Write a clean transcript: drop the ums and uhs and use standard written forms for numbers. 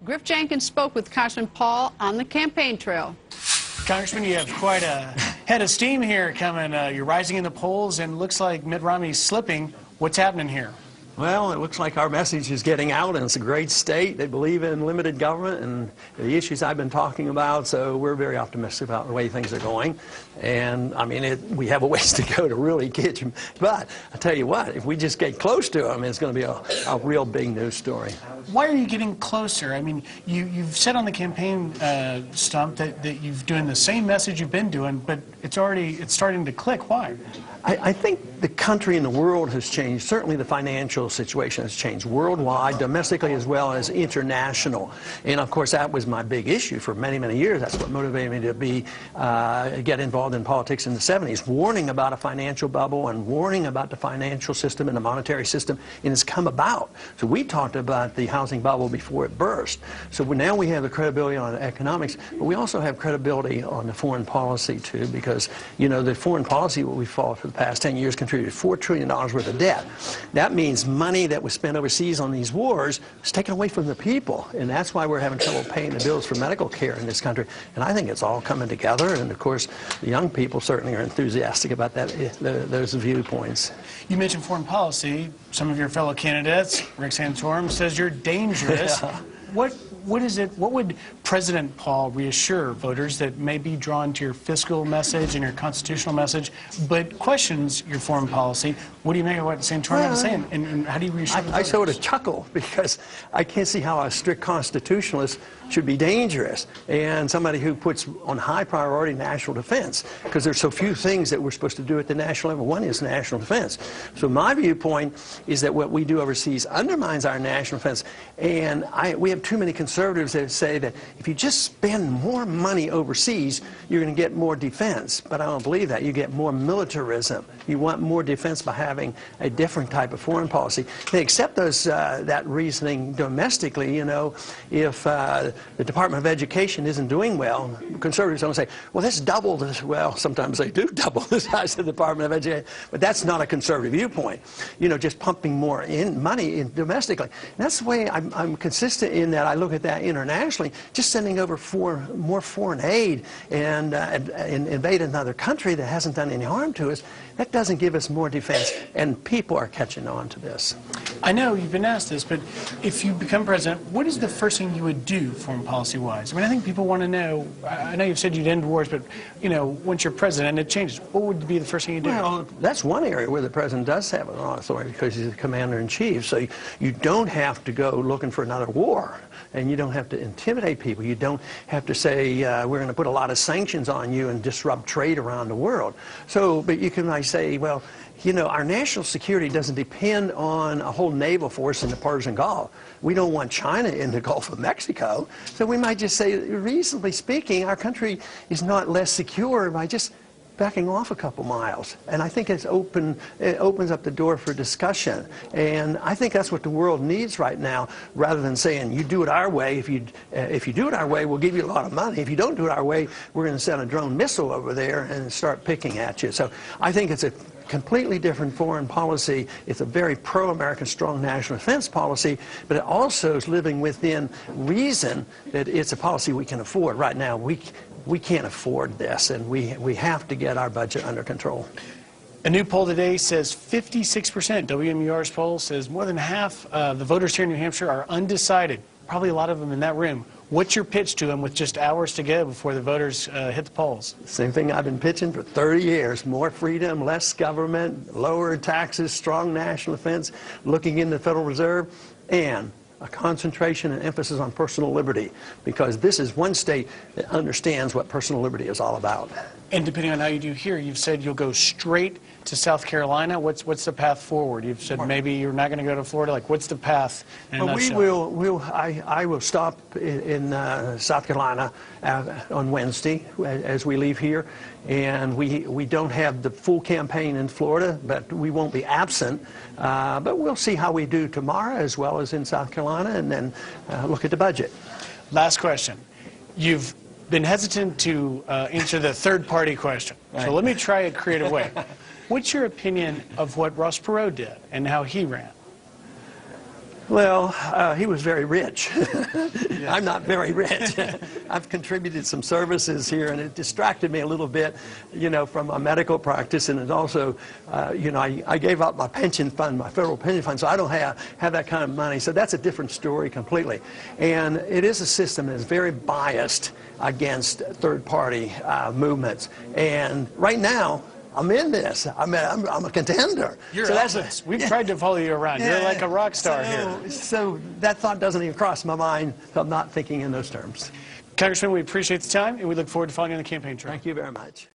Griff Jenkins spoke with Congressman Paul on the campaign trail. Congressman, you have quite a head of steam here coming. You're rising in the polls, and looks like Mitt Romney's slipping. What's happening here? Well, it looks like our message is getting out, and it's a great state. They believe in limited government and the issues I've been talking about, so we're very optimistic about the way things are going. And, I mean, we have a ways to go to really get them. But I tell you what, if we just get close to them, it's going to be a real big news story. Why are you getting closer? I mean, you've said on the campaign stump that you've doing the same message you've been doing, but it's starting to click. Why? I think the country and the world has changed. Certainly the financial situation has changed worldwide, domestically as well as international. And of course that was my big issue for many, many years. That's what motivated me to get involved in politics in the 70s, warning about a financial bubble and warning about the financial system and the monetary system, and it's come about. So we talked about the housing bubble before it burst. So now we have the credibility on economics, but we also have credibility on the foreign policy too, because, you know, the foreign policy what we fought for the past 10 years contributed $4 trillion worth of debt. That means money that was spent overseas on these wars is taken away from the people, and that's why we're having trouble paying the bills for medical care in this country. And I think it's all coming together, and of course the young people certainly are enthusiastic about those viewpoints. You mentioned foreign policy. Some of your fellow candidates, Rick Santorum, says you're dangerous. Yeah. What would President Paul reassure voters that may be drawn to your fiscal message and your constitutional message, but questions your foreign policy? What do you make of what Santorum is saying, and how do you reassure voters? I sort of chuckle because I can't see how a strict constitutionalist should be dangerous and somebody who puts on high priority national defense, because there's so few things that we're supposed to do at the national level. One is national defense. So my viewpoint is that what we do overseas undermines our national defense, and we have too many conservatives that say that if you just spend more money overseas, you're going to get more defense. But I don't believe that. You get more militarism. You want more defense by having a different type of foreign policy. They accept that reasoning domestically. You know, if the Department of Education isn't doing well, conservatives don't say, well, let's double this. Well, sometimes they do double the size of the Department of Education, but that's not a conservative viewpoint. You know, just pumping more money in domestically. And that's the way I'm consistent in that I look at that internationally. Just sending over more foreign aid and invade another country that hasn't done any harm to us, that doesn't give us more defense, and people are catching on to this. I know you've been asked this, but if you become president, what is the first thing you would do foreign policy-wise? I mean, I think people want to know. I know you've said you'd end wars, but, you know, once you're president, it changes. What would be the first thing you do? Well, that's one area where the president does have a lot of authority because he's the commander-in-chief. So you don't have to go looking for another war, and you don't have to intimidate people. You don't have to say, we're going to put a lot of sanctions on you and disrupt trade around the world. So, but you can say, well, you know, our national security doesn't depend on a whole naval force in the Persian Gulf. We don't want China in the Gulf of Mexico. So we might just say, reasonably speaking, our country is not less secure by just backing off a couple miles. And I think it opens up the door for discussion. And I think that's what the world needs right now, rather than saying, you do it our way. If you do it our way, we'll give you a lot of money. If you don't do it our way, we're going to send a drone missile over there and start picking at you. So I think it's a completely different foreign policy. It's a very pro-American, strong national defense policy, but it also is living within reason that it's a policy we can afford. Right now, we can't afford this, and we have to get our budget under control. A new poll today says 56%. WMUR's poll says more than half of the voters here in New Hampshire are undecided. Probably a lot of them in that room. What's your pitch to them with just hours to go before the voters hit the polls? Same thing I've been pitching for 30 years. More freedom, less government, lower taxes, strong national defense, looking into the Federal Reserve, and a concentration and emphasis on personal liberty, because this is one state that understands what personal liberty is all about. And depending on how you do here, you've said you'll go straight to South Carolina. What's the path forward? You've said maybe you're not going to go to Florida. Like, what's the path in a nutshell? I will stop in South Carolina on Wednesday as we leave here, and we don't have the full campaign in Florida, but we won't be absent. But we'll see how we do tomorrow as well as in South Carolina, and then look at the budget. Last question. You've been hesitant to answer the third-party question. Right. So let me try a creative way. What's your opinion of what Ross Perot did and how he ran? Well, he was very rich. I'm not very rich. I've contributed some services here, and it distracted me a little bit, you know, from my medical practice, and it also, you know, I gave up my pension fund, my federal pension fund, so I don't have that kind of money. So that's a different story completely. And it is a system that is very biased against third-party movements. And right now, I'm in this. I'm a contender. You're so Elvis. We've tried to follow you around. You're like a rock star here. So that thought doesn't even cross my mind. So I'm not thinking in those terms. Congressman, we appreciate the time, and we look forward to following you on the campaign trail. Thank you very much.